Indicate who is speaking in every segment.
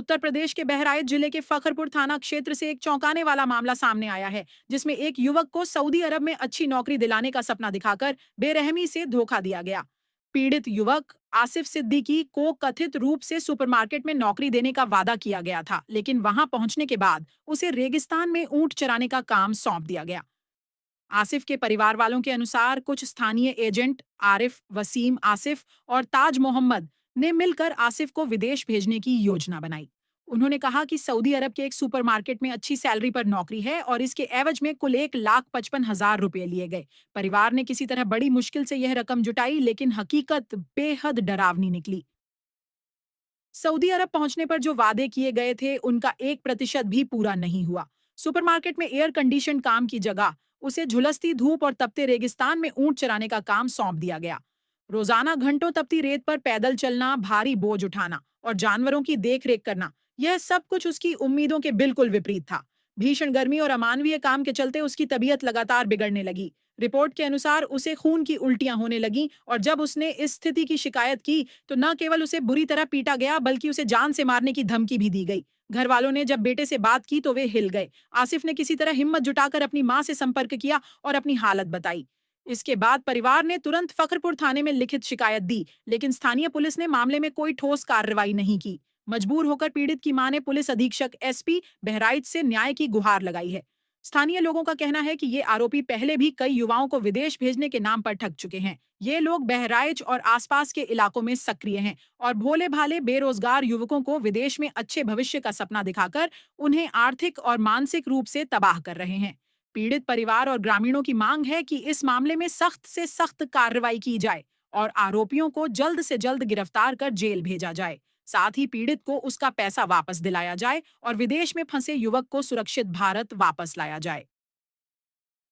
Speaker 1: उत्तर प्रदेश के बहराइच जिले के फखरपुर थाना क्षेत्र से एक चौंकाने वाला मामला सामने आया है, जिसमें एक युवक को सऊदी अरब में अच्छी नौकरी दिलाने का सपना दिखाकर बेरहमी से धोखा दिया गया। पीड़ित युवक आसिफ सिद्दीकी को कथित रूप से सुपरमार्केट में नौकरी देने का वादा किया गया था, लेकिन वहां पहुंचने के बाद उसे रेगिस्तान में ऊंट चराने का काम सौंप दिया गया। आसिफ के परिवार वालों के अनुसार कुछ स्थानीय एजेंट आरिफ, वसीम, आसिफ और ताज मोहम्मद ने मिलकर आसिफ को विदेश भेजने की योजना बनाई। उन्होंने कहा कि सऊदी अरब के एक सुपरमार्केट में अच्छी सैलरी पर नौकरी है और इसके एवज में कुल 1,55,000 रुपए लिए गए। परिवार ने किसी तरह बड़ी मुश्किल से यह रकम जुटाई, लेकिन हकीकत बेहद डरावनी निकली। सऊदी अरब पहुंचने पर जो वादे किए गए थे, उनका 1% भी पूरा नहीं हुआ। सुपरमार्केट में एयर कंडीशन काम की जगह उसे झुलसती धूप और तपते रेगिस्तान में ऊंट चराने का काम सौंप दिया गया। रोजाना घंटों तपती रेत पर पैदल चलना, भारी बोझ उठाना और जानवरों की देखरेख करना, यह सब कुछ उसकी उम्मीदों के बिल्कुल विपरीत था। भीषण गर्मी और अमानवीय काम के चलते उसकी तबीयत लगातार बिगड़ने लगी। रिपोर्ट के अनुसार उसे खून की उल्टियां होने लगीं और जब उसने इस स्थिति की शिकायत की तो न केवल उसे बुरी तरह पीटा गया, बल्कि उसे जान से मारने की धमकी भी दी गई। घर वालों ने जब बेटे से बात की तो वे हिल गए। आसिफ ने किसी तरह हिम्मत जुटाकर अपनी मां से संपर्क किया और अपनी हालत बताई। इसके बाद परिवार ने तुरंत फखरपुर थाने में लिखित शिकायत दी, लेकिन स्थानीय पुलिस ने मामले में कोई ठोस कार्रवाई नहीं की। मजबूर होकर पीड़ित की मां ने पुलिस अधीक्षक एसपी बहराइच से न्याय की गुहार लगाई है। स्थानीय लोगों का कहना है कि ये आरोपी पहले भी कई युवाओं को विदेश भेजने के नाम पर ठग चुके हैं। ये लोग बहराइच और आसपास के इलाकों में सक्रिय हैं और भोले भाले बेरोजगार युवकों को विदेश में अच्छे भविष्य का सपना दिखाकर उन्हें आर्थिक और मानसिक रूप से तबाह कर रहे हैं। पीड़ित परिवार और ग्रामीणों की मांग है कि इस मामले में सख्त से सख्त कार्रवाई की जाए और आरोपियों को जल्द से जल्द गिरफ्तार कर जेल भेजा जाए। साथ ही पीड़ित को उसका पैसा वापस दिलाया जाए और विदेश में फंसे युवक को सुरक्षित भारत वापस लाया जाए।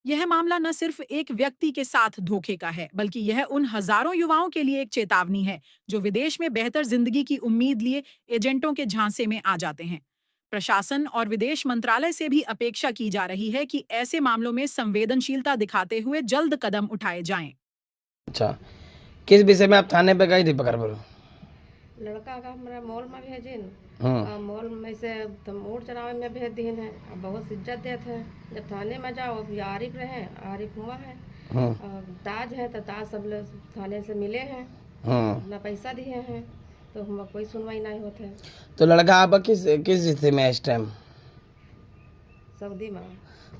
Speaker 1: यह मामला न सिर्फ एक व्यक्ति के साथ धोखे का है, बल्कि यह उन हजारों युवाओं के लिए एक चेतावनी है जो विदेश में बेहतर जिंदगी की उम्मीद लिए एजेंटों के झांसे में आ जाते हैं। प्रशासन और विदेश मंत्रालय से भी अपेक्षा की जा रही है कि ऐसे मामलों में संवेदनशीलता दिखाते हुए जल्द कदम उठाए जाएं।
Speaker 2: अच्छा, किस विषय में आप थाने पे गई थी पकड़पुर?
Speaker 3: लड़का का हमारा मॉल में भेजिन, मॉल में से ऊँट चरावे में भेज दीन है। अब बहुत इज्जत देते हैं। जब थाने में जाओ अभी आरिफ रहे, आरिफ हुआ है, ताज है तो ताज सब लोग थाने से मिले हैं, अपना पैसा दिए हैं, तो हम कोई सुनवाई नहीं होते।
Speaker 2: तो लड़का आप किस किस स्थिति में है इस टाइम?
Speaker 3: सऊदी में।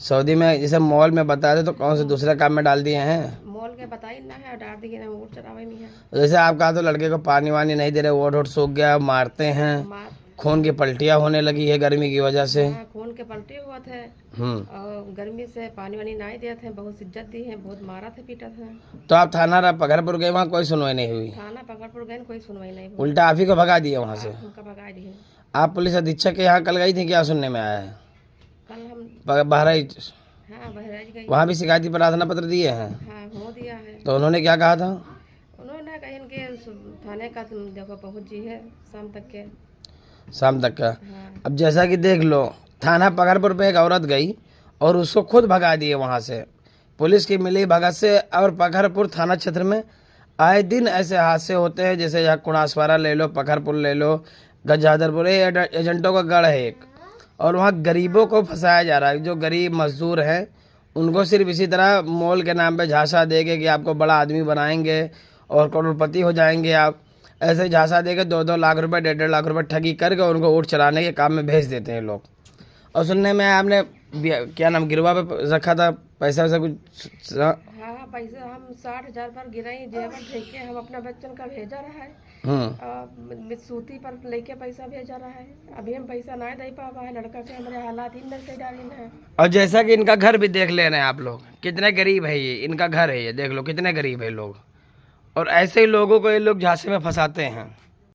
Speaker 2: सऊदी में? जैसे मॉल में बता दे तो कौन से दूसरे काम में डाल दिए हैं?
Speaker 3: मॉल के बताई ना है, डाल दिए ना, ऊँट चरावे में है।
Speaker 2: जैसे आप कहा तो लड़के को पानी वानी नहीं दे रहे, ओट सूख गया, मारते हैं, खून की पलटियां होने लगी है गर्मी की वजह से।
Speaker 3: खून के पलटे हुआ थे और गर्मी से पानी वानी नहीं दिए थे, बहुत इज्जत दी है, बहुत मारा थे, पीटा था।
Speaker 2: तो आप थाना पकड़पुर गए, वहाँ कोई सुनवाई नहीं हुई?
Speaker 3: थाना पकड़पुर गए, कोई सुनवाई नहीं हुई।
Speaker 2: उल्टा आप ही को भगा दिए वहाँ से?
Speaker 3: उनका भगा दिए।
Speaker 2: आप पुलिस अधीक्षक के यहाँ कल गई थी, क्या सुनने में आया है?
Speaker 3: कल हम
Speaker 2: बहराइच?
Speaker 3: हाँ, बहराइच गई।
Speaker 2: वहाँ भी शिकायती प्रार्थना पत्र दिए हैं?
Speaker 3: हाँ, हो दिया है।
Speaker 2: तो उन्होंने क्या कहा था?
Speaker 3: उन्होंने कहा इनके थाने का तुम देखो पहुँच जी है शाम तक के।
Speaker 2: शाम तक का?
Speaker 3: हाँ।
Speaker 2: अब जैसा कि देख लो, थाना पकड़पुर पे एक औरत गई और उसको खुद भगा दिए वहाँ से, पुलिस की मिली भगत से। और पकड़पुर थाना क्षेत्र में आए दिन ऐसे हादसे होते हैं, जैसे यहाँ कुणासवारा ले लो, पकड़पुर ले लो, गजादरपुर, एजेंटों का गढ़ है एक। और वहाँ गरीबों को फंसाया जा रहा है। जो गरीब मजदूर हैं उनको सिर्फ इसी तरह मॉल के नाम पे झांसा देके कि आपको बड़ा आदमी बनाएंगे और करोड़पति हो जाएंगे आप, ऐसे ही झांसा देके 2-2 लाख रुपए, 1.5 लाख रुपए ठगी करके उनको ऊँट चलाने के काम में भेज देते हैं लोग। और सुनने में आपने क्या नाम गिरवा पे रखा था पैसा वैसा कुछ?
Speaker 3: हाँ, पैसा हम 60,000 पर गिराई, जेवर भेज के हम अपना बच्चन का भेजा रहा है। सूती पर लेके पैसा भेजा रहा है। अभी हम पैसा नहीं दे पावा है, लड़का के हमारे हालात ही नहीं डाली है।
Speaker 2: और जैसा कि इनका घर भी देख ले रहे हैं आप लोग, कितने गरीब है ये, इनका घर है ये, देख लो कितने गरीब है लोग। और ऐसे ही लोगों को ये लोग झांसे में फंसाते हैं।